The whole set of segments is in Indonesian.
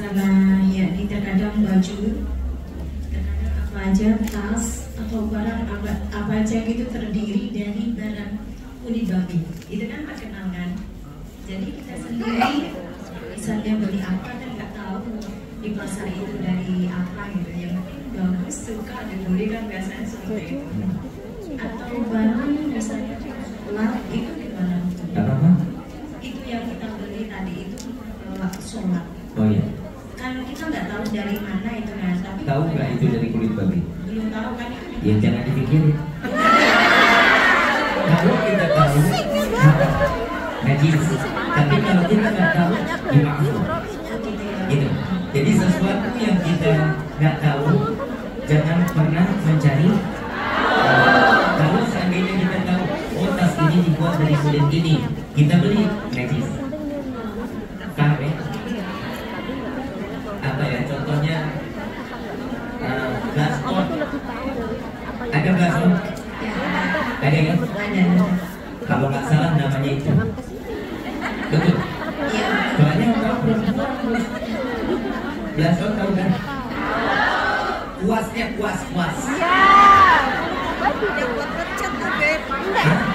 karena yakni terkadang baju, terkadang apa aja, tas atau barang apa aja gitu terdiri dari barang kulit babi. Itu kan terkenal kan. Jadi kita sendiri misalnya beli apa kan nggak tahu di pasar itu dari apa gitu. Yang penting bagus, suka, dibeli kan biasanya seperti itu. Atau barang misalnya sholat itu gimana? Apa? Itu yang kita beli tadi itu sholat. Oh iya. Kan kita nggak tahu dari mana itu kan. Tapi Tahu nggak itu dari kulit babi? belum tahu kan itu. Ya jangan dipikirin. Kalau kita tahu, najis. Tapi kalau kita nggak tahu, dimaafkan. Gitu. Jadi sesuatu yang kita nggak tahu, jangan pernah mencari. Kalau seandainya kita tahu, oh tas ini dibuat dari kulit ini, kita beli, najis. Paham ya? Apa ya? Contohnya glassboard. Ada glassboard? Ada ya? Ada. Kalau nggak salah namanya itu. Betul. Iya. Soalnya tahu perempuan. Glassboard tahu kan? Kuasnya kuas.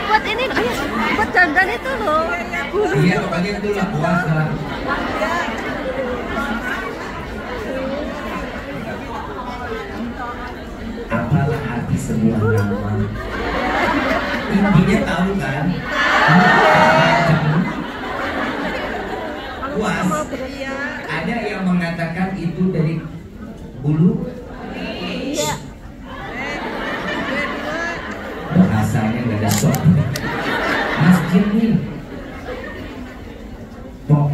Buat ini, buat dandan itu loh. Iya, pokoknya itulah kuas lah. Apalah arti sebuah nama? Intinya tahu kan? Kuas. Ada yang mengatakan itu dari bulu. Iya. Bahasanya nggak ada sok. Masjid nih. Pok.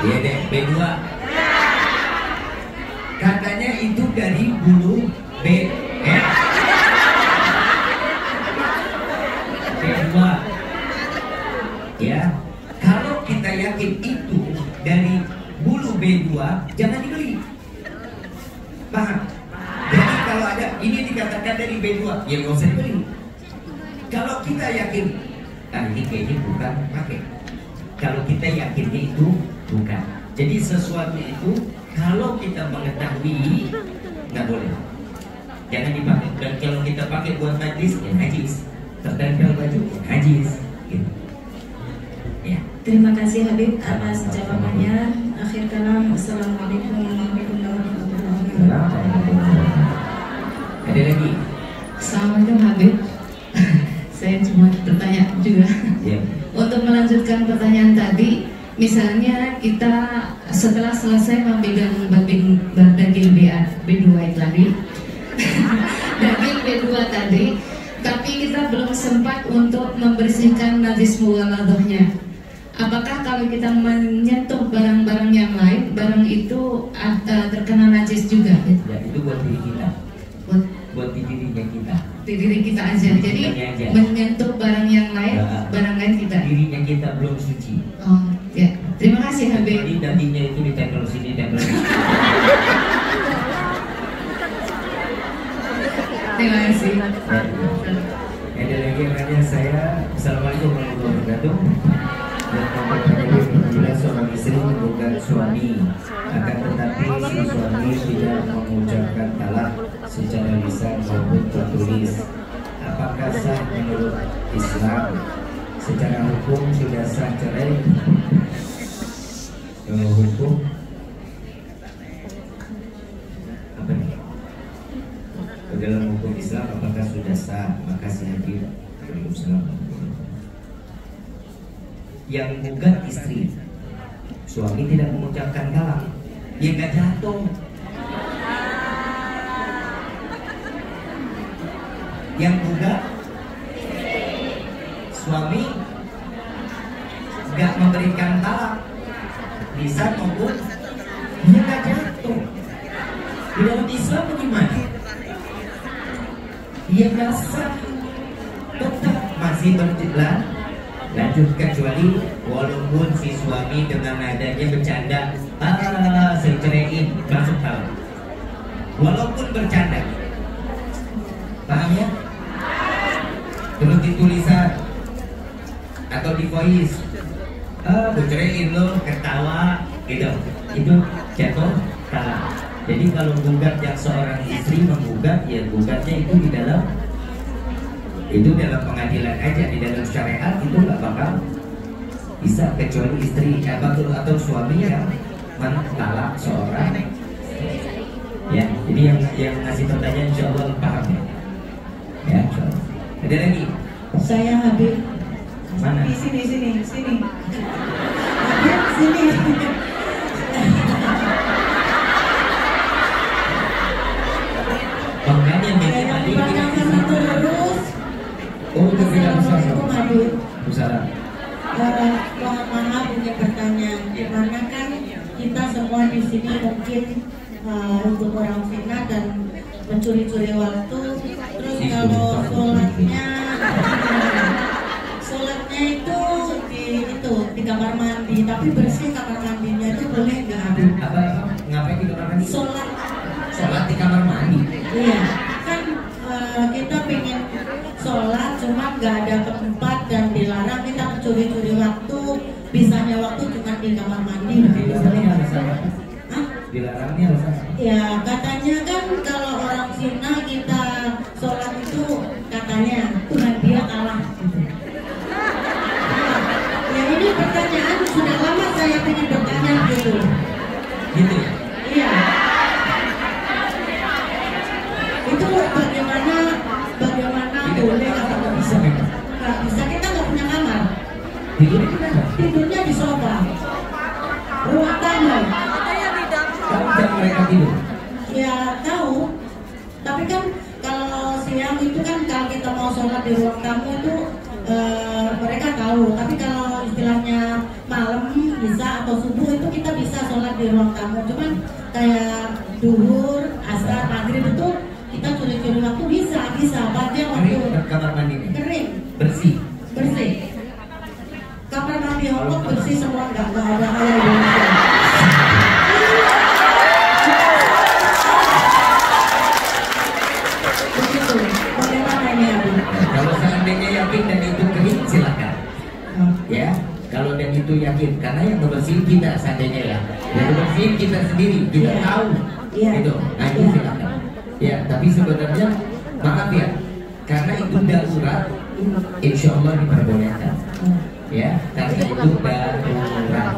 Ya deh, B2. Katanya itu dari bulu B. B2. Ya, kalau kita yakin itu dari bulu B2, jangan dibeli. Paham? Jadi kalau ada ini dikatakan dari B2, ya nggak usah dibeli. Kalau kita yakin, ini kayaknya bukan pakai. Kalau kita yakinnya itu bukan. Jadi sesuatu itu kalau kita mengetahui nggak boleh, jangan dipakai. Dan kalau kita pakai buat najis, ya najis. Tertempel baju, ya najis. Gitu. Ya. Terima kasih Habib atas jawabannya. Akhir kalam, assalamualaikum warahmatullahi wabarakatuh. Ada lagi? Assalamualaikum Habib. Saya cuma bertanya juga. Ya. Untuk melanjutkan pertanyaan tadi, misalnya kita setelah selesai memegang daging B2 tadi, daging B2 tadi, tapi kita belum sempat untuk membersihkan najis mughaladohnya. Apakah kalau kita menyentuh barang-barang yang lain, barang itu terkena najis juga? Ya, itu buat diri kita. Buat di dirinya kita. Di diri kita aja. Jadi aja. menyentuh barang yang lain, barang lain kita. Dirinya kita belum suci. Oh, ya. Terima kasih Habib. Jadi dagingnya itu ditempel sini, tempel sini. Terima kasih. Ada lagi yang nanya saya. Assalamualaikum warahmatullahi wabarakatuh. Dan apabila seorang istri bukan suami, akan tetapi si suami tidak mengucapkan talak secara lisan maupun tertulis, apakah sah menurut Islam? Secara hukum sudah sah cerai? Hukum apa nih? Dalam hukum Islam apakah sudah sah? Makasih Habib. Waalaikumsalam. Yang gugat istri, suami tidak mengucapkan talak, ya nggak jatuh. Yang gugat suami nggak memberikan talak, bisa maupun dia nggak jatuh. Di dalam Islam bagaimana? Dia biasa tetap masih berjalan lanjut, kecuali walaupun si suami dengan nadanya bercanda, saya ceraiin, masuk tahu. Walaupun bercanda, invoice, gue ceraiin lo, ketawa gitu, itu jatuh talak. Jadi kalau gugat yang seorang istri menggugat, ya gugatnya itu di dalam pengadilan aja, di dalam syariat itu nggak bakal bisa, kecuali istri atau suami yang mentalak seorang. Ya, jadi yang ngasih pertanyaan insya Allah paham ya. Ya, insya Allah. Ada lagi? Saya Habib. Mana? Di sini. Habib sini. Makanya memang terus. Oh, itu tidak bisa. Assalamualaikum Habib. Salam. Mohon maaf punya pertanyaan. Karena kan kita semua di sini mungkin untuk orang Cina dan mencuri-curi waktu. Terus kalau sholatnya itu di kamar mandi, tapi bersih kamar mandinya itu boleh nggak Habib? Apa? Ngapain di kamar mandi? Sholat di kamar mandi. Iya, kan kita pengen sholat cuma nggak ada tempat dan dilarang, kita mencuri-curi waktu, bisanya waktu cuma di kamar mandi. Dilarangnya alasan apa? Dilarangnya alasan apa? Ya katanya kan kalau orang Cina kita sholat itu katanya Tuhan dia kalah. Ya ini pertanyaan sudah lama saya ingin bertanya gitu. Gitu ya? Iya. Itu bagaimana boleh atau nggak bisa? Nggak bisa, kita nggak punya kamar. Tidurnya di mana? Tidurnya di sofa, ruang tamu. Kamu jam mereka tidur? Ya tahu, tapi kan kalau siang itu kan kalau kita mau sholat di ruang tamu itu mereka tahu. Tapi kalau istilahnya malam bisa atau subuh itu kita bisa sholat di ruang tamu. Cuman kayak duhur, asar, maghrib itu kita curi-curi waktu bisa baca waktu. Kering kamar mandi ini? Kering, Bersih. kamar mandi Allah bersih semua, nggak ada hal yang begitu. Bagaimana ini Abi? Kalau seandainya yakin dan itu kering, silakan. Ya, kalau dan itu yakin, karena yang membersihin kita seandainya ya, yang membersihin kita sendiri, kita Iya. tahu, Iya. gitu. Nah itu Iya. silakan. Ya, tapi sebenarnya maaf ya, karena itu darurat, insya Allah diperbolehkan. Ya, karena itu darurat.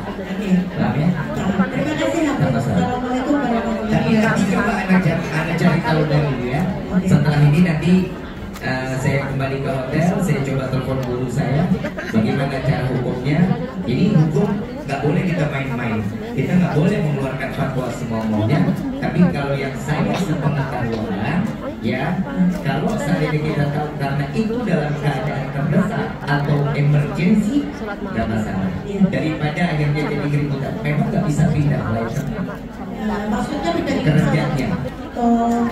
Paham ya? Terima kasih Habib. Assalamualaikum warahmatullahi Tapi nanti coba anda cari tahu dari dia. Setelah ini nanti saya kembali ke hotel, saya coba telepon guru saya, bagaimana cara hukumnya. Ini hukum nggak boleh kita main-main. Kita nggak boleh mengeluarkan fatwa semua maunya. Tapi kalau yang saya sepengetahuan, ya, kalau seandainya kita tahu karena itu dalam keadaan terdesak atau emergency, nggak masalah. Daripada akhirnya jadi keributan, memang nggak bisa pindah lain maksudnya beda kerjanya.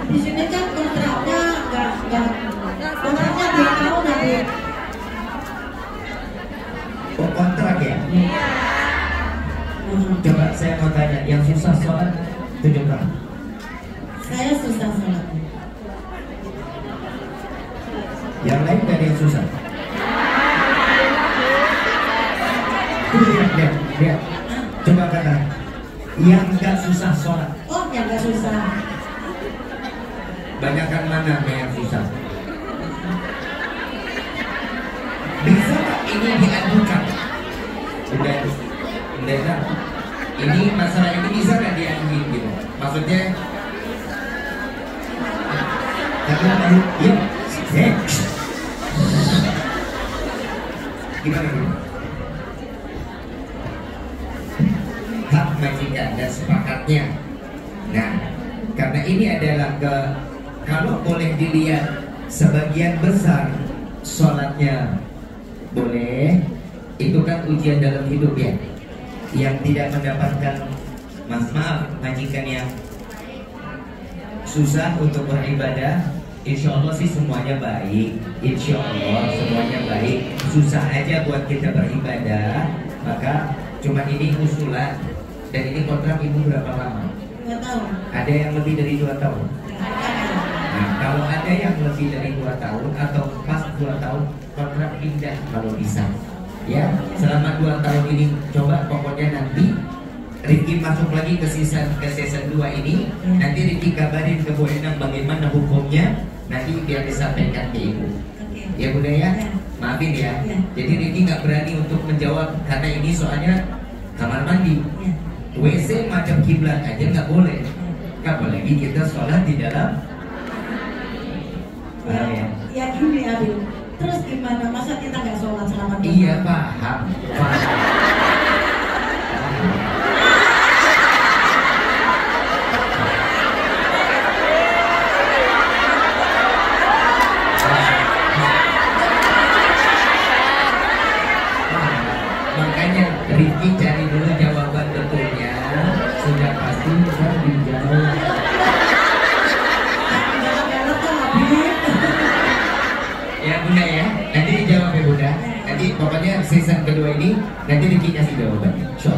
Di sini kan kontraknya nggak kontraknya 2 tahun Habib. Oh, kontrak ya? Coba saya mau tanya, yang susah sholat tunjukkan. Saya susah sholat. Yang lain gak ada yang susah. Lihat. Coba kata, yang gak susah sholat. Oh, yang nggak susah. Banyakkan mana yang susah? Bisa nggak ini diadukan? Udah. Ini masalah ini bisa nggak diaduin gitu? Maksudnya, gimana gitu? Hak majikan dan sepakatnya. Nah, karena ini adalah kalau boleh dilihat sebagian besar sholatnya boleh, itu kan ujian dalam hidup ya. Yang tidak mendapatkan maaf majikan yang susah untuk beribadah, insya Allah sih semuanya baik. Insya Allah semuanya baik. Susah aja buat kita beribadah, maka cuma ini usulan. Dan ini kontrak ibu berapa lama? 2 tahun. Ada yang lebih dari 2 tahun. Nah, kalau ada yang lebih dari 2 tahun atau pas 2 tahun, kontrak pindah kalau bisa. Ya, selama 2 tahun ini coba pokoknya nanti Ricky masuk lagi ke season 2 ini. Nanti Ricky kabarin ke Bu Endang bagaimana hukumnya. Nanti biar disampaikan ke Ibu. Ya Bunda ya, maafin ya. Jadi Ricky nggak berani untuk menjawab karena ini soalnya kamar mandi. WC macam kiblat aja nggak boleh. Apalagi kita sholat di dalam. Ya gini Abi. Terus gimana? Masa kita nggak sholat selama 2 tahun? Iya paham. Makanya Ricky cari dulu jawaban betulnya. Sudah pasti bisa dijawab. Ya Bunda ya, nanti dijawab ya Bunda. Nanti pokoknya season kedua ini nanti Ricky kasih jawabannya. Insya